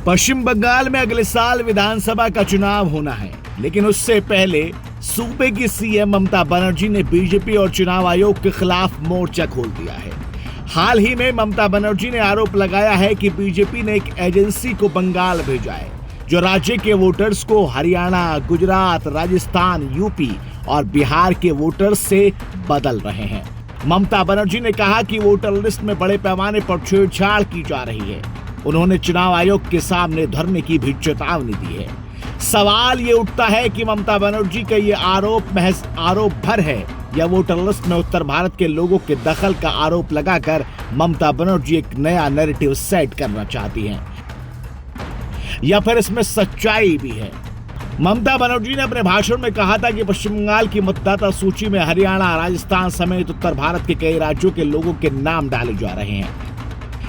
पश्चिम बंगाल में अगले साल विधानसभा का चुनाव होना है, लेकिन उससे पहले सूबे की सीएम ममता बनर्जी ने बीजेपी और चुनाव आयोग के खिलाफ मोर्चा खोल दिया है। हाल ही में ममता बनर्जी ने आरोप लगाया है कि बीजेपी ने एक एजेंसी को बंगाल भेजा है, जो राज्य के वोटर्स को हरियाणा, गुजरात, राजस्थान, यूपी और बिहार के वोटर्स से बदल रहे हैं। ममता बनर्जी ने कहा कि वोटर लिस्ट में बड़े पैमाने पर छेड़छाड़ की जा रही है। उन्होंने चुनाव आयोग के सामने धरने की भी चेतावनी दी है। सवाल ये उठता है कि ममता बनर्जी का ये आरोप महज आरोप भर है या वोटर लिस्ट में उत्तर भारत के लोगों के दखल का आरोप लगाकर ममता बनर्जी एक नया नैरेटिव सेट करना चाहती हैं, या फिर इसमें सच्चाई भी है। ममता बनर्जी ने अपने भाषण में कहा था कि पश्चिम बंगाल की मतदाता सूची में हरियाणा, राजस्थान समेत उत्तर भारत के कई राज्यों के लोगों के नाम डाले जा रहे हैं।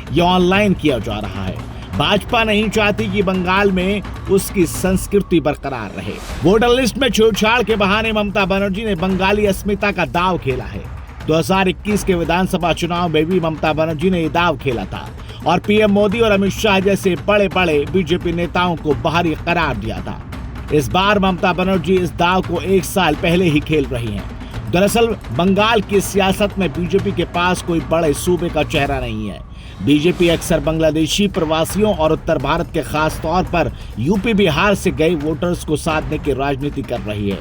यह ऑनलाइन किया जा रहा है। भाजपा नहीं चाहती कि बंगाल में उसकी संस्कृति बरकरार रहे। वोटर लिस्ट में छेड़छाड़ के बहाने ममता बनर्जी ने बंगाली अस्मिता का दांव खेला है। 2021 के विधानसभा चुनाव में भी ममता बनर्जी ने ये दांव खेला था और पीएम मोदी और अमित शाह जैसे बड़े बड़े बीजेपी नेताओं को बाहरी करार दिया था। इस बार ममता बनर्जी इस दांव को 1 साल पहले ही खेल रही हैं। दरअसल बंगाल की सियासत में बीजेपी के पास कोई बड़े सूबे का चेहरा नहीं है। बीजेपी अक्सर बांग्लादेशी प्रवासियों और उत्तर भारत के खास तौर पर यूपी, बिहार से गए वोटर्स को साधने की राजनीति कर रही है।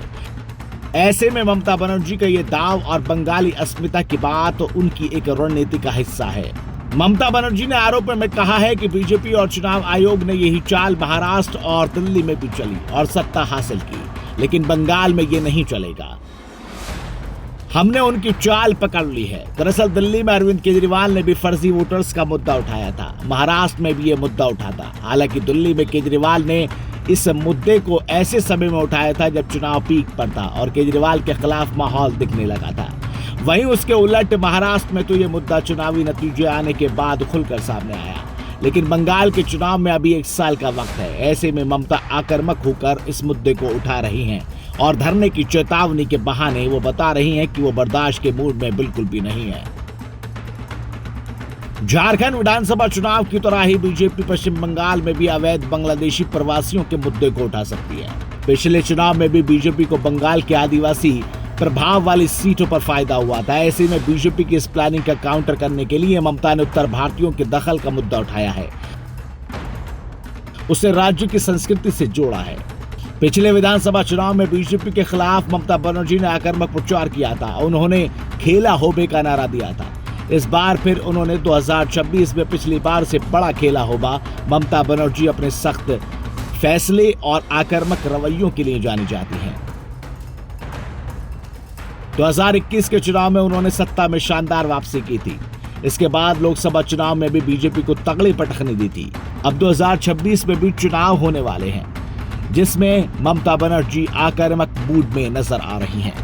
ऐसे में ममता बनर्जी का ये दांव और बंगाली अस्मिता की बात उनकी एक रणनीति का हिस्सा है। ममता बनर्जी ने आरोप में कहा है कि बीजेपी और चुनाव आयोग ने यही चाल महाराष्ट्र और दिल्ली में भी चली और सत्ता हासिल की, लेकिन बंगाल में ये नहीं चलेगा। हमने उनकी चाल पकड़ ली है। दरअसल दिल्ली में अरविंद केजरीवाल ने भी फर्जी वोटर्स का मुद्दा उठाया था। महाराष्ट्र में भी ये मुद्दा उठा था। हालांकि दिल्ली में केजरीवाल ने इस मुद्दे को ऐसे समय में उठाया था जब चुनाव पीक पर था और केजरीवाल के खिलाफ माहौल दिखने लगा था। वहीं उसके उलट महाराष्ट्र में तो ये मुद्दा चुनावी नतीजे आने के बाद खुलकर सामने आया। लेकिन बंगाल के चुनाव में अभी 1 साल का वक्त है। ऐसे में ममता आक्रामक होकर इस मुद्दे को उठा रही हैं और धरने की चेतावनी के बहाने वो बता रही हैं कि वो बर्दाश्त के मूड में बिल्कुल भी नहीं है। झारखंड विधानसभा चुनाव की तरह ही बीजेपी पश्चिम बंगाल में भी अवैध बांग्लादेशी प्रवासियों के मुद्दे को उठा सकती है। पिछले चुनाव में भी बीजेपी को बंगाल के आदिवासी प्रभाव वाली सीटों पर फायदा हुआ था। ऐसे में बीजेपी की इस प्लानिंग का काउंटर करने के लिए ममता ने उत्तर भारतीयों के दखल का मुद्दा उठाया है। उसे राज्य की संस्कृति से जोड़ा है। पिछले विधानसभा चुनाव में बीजेपी के खिलाफ ममता बनर्जी ने आक्रामक प्रचार किया था। उन्होंने खेला होबे का नारा दिया था। इस बार फिर उन्होंने 2026 में पिछली बार से बड़ा खेला होबा। ममता बनर्जी अपने सख्त फैसले और आक्रामक रवैयों के लिए जानी जाती हैं। 2021 के चुनाव में उन्होंने सत्ता में शानदार वापसी की थी। इसके बाद लोकसभा चुनाव में भी बीजेपी को तगड़ी पटखनी दी थी। अब 2026 में भी चुनाव होने वाले हैं, जिसमें ममता बनर्जी आक्रामक मूड में नजर आ रही हैं।